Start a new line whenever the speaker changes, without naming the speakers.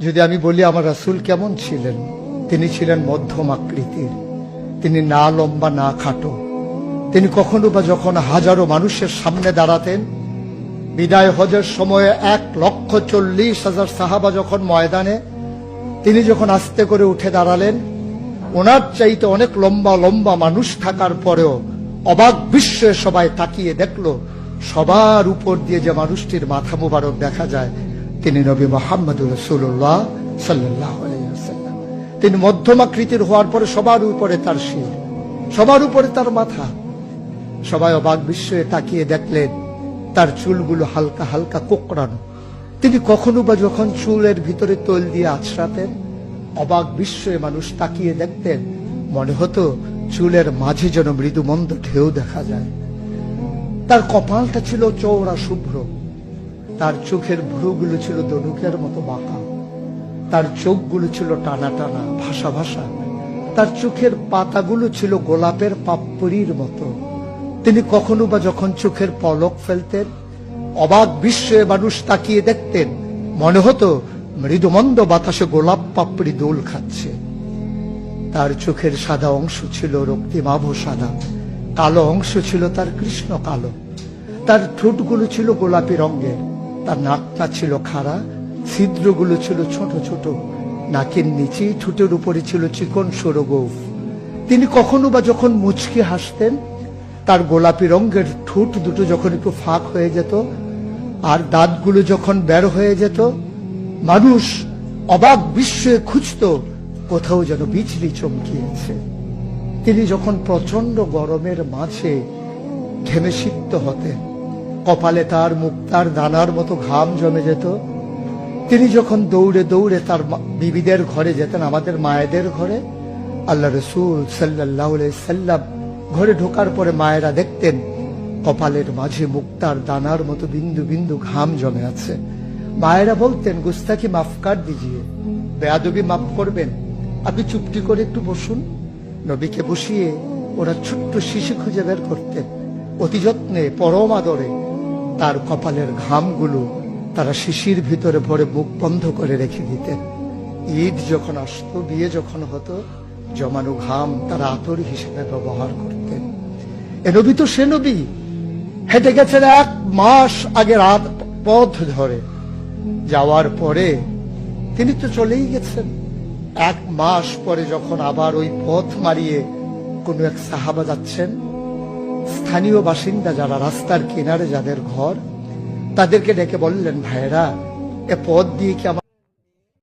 যদি আমি বলি আমার রাসূল কেমন ছিলেন, তিনি ছিলেন মধ্যম আকৃতির, তিনি না লম্বা না খাটো। তিনি কখনো বা যখন হাজারো মানুষের সামনে দাঁড়াতেন, বিদায় হজের সময়ে 1,40,000 সাহাবা যখন ময়দানে, তিনি যখন আস্তে করে উঠে দাঁড়ালেন, ওনার চাইতে অনেক লম্বা লম্বা মানুষ থাকার পরেও অবাক বিস্ময়ে সবাই তাকিয়ে দেখলো সবার উপর দিয়ে যে মানুষটির মাথা মুবারক দেখা যায়, তিনি নবী মুহাম্মদুর রাসূলুল্লাহ সাল্লাল্লাহু আলাইহি ওয়াসাল্লাম। তিনি মধ্যম আকৃতির হওয়ার পরে সবার উপরে তার শির, সবার উপরে তার মাথা। সবাই অবাক বিস্ময়ে তাকিয়ে দেখলেন তার চুলগুলো হালকা হালকা কোঁকড়ানো। তিনি কখনো বা যখন চুলের ভিতরে তৈল দিয়ে আছড়াতেন, অবাক বিস্ময়ে মানুষ তাকিয়ে দেখতেন, মনে হতো চুলের মাঝে যেন মৃদুমন্দ ঢেউ দেখা যায়। তার কপালটা ছিল চওড়া শুভ্র, তার চোখের ভ্রুগুলো ছিল ধনুকের মতো বাঁকা, তার চোখগুলো ছিল টানা টানা ভাসা ভাসা, তার চোখের পাতাগুলো ছিল গোলাপের পাপড়ির মতো। তিনি কখনো বা যখন চোখের পলক ফেলতেন, অবাক বিস্ময়ে মানুষ তাকিয়ে দেখতেন, মনে হতো মৃদুমন্দ বাতাসে গোলাপ পাপড়ি দোল খাচ্ছে। তার চোখের সাদা অংশ ছিল রক্তিমাভ সাদা, কালো অংশ ছিল তার কৃষ্ণ কালো। তার ঠোঁটগুলো ছিল গোলাপি রঙের, তার নাকটা ছিল খাড়া, ছিদ্রগুলো ছিল ছোট ছোট, নাকের নিচে ঠোঁটের উপরে ছিল চিকন সরু গোঁফ। তিনি কখনো বা যখন মুচকি হাসতেন, তার গোলাপি রঙের ঠোঁট দুটো যখন একটু ফাঁক হয়ে যেত আর দাঁতগুলো যখন বের হয়ে যেত, মানুষ অবাক বিস্ময়ে খুঁজত কোথাও যেন বিজলি চমকিয়েছে। তিনি যখন প্রচন্ড গরমের মাঝে ঘেমে সিক্ত হতেন, কপালে তার মুক্তার দানার মতো ঘাম জমে যেত। তিনি যখন দৌড়ে দৌড়ে তার বিবিদের ঘরে যেতেন, আমাদের মায়েদের ঘরে, আল্লাহ রাসূল সাল্লাল্লাহু আলাইহি সাল্লাম ঘরে ঢোকার পরে মায়েরা দেখতেন কপালের মাঝে মুক্তার দানার মতো বিন্দু বিন্দু ঘাম জমে আছে। মায়েরা বলতেন, গুস্তাকি মাফ কর দিজিয়ে, বেয়াদবি মাফ করবেন, আপনি চুপটি করে একটু বসুন। নবীকে বসিয়ে ওরা ছোট্ট শিশি খুঁজে বের করতেন, অতি যত্নে পরম আদরে তার কপালের ঘামগুলো তারা শিশির ভিতরে ভরে মুখ বন্ধ করে রেখে দিতেন। ঈদ যখন আসতো, বিয়ে যখন হতো, জমানো ঘাম তারা আতর হিসেবে ব্যবহার করতেন। এ নবী তো সে নবী, হেঁটে গেছেন 1 মাস আগে রাত পথ ধরে, যাওয়ার পরে তিনি তো চলেই গেছেন। 1 মাস পরে যখন আবার ওই পথ মারিয়ে কোন এক সাহাবা যাচ্ছেন, স্থানীয় বাসিন্দা যারা রাস্তার কিনারে যাদের ঘর, তাদেরকে ডেকে বললেন, ভাইরা, এ পথ দিয়ে কি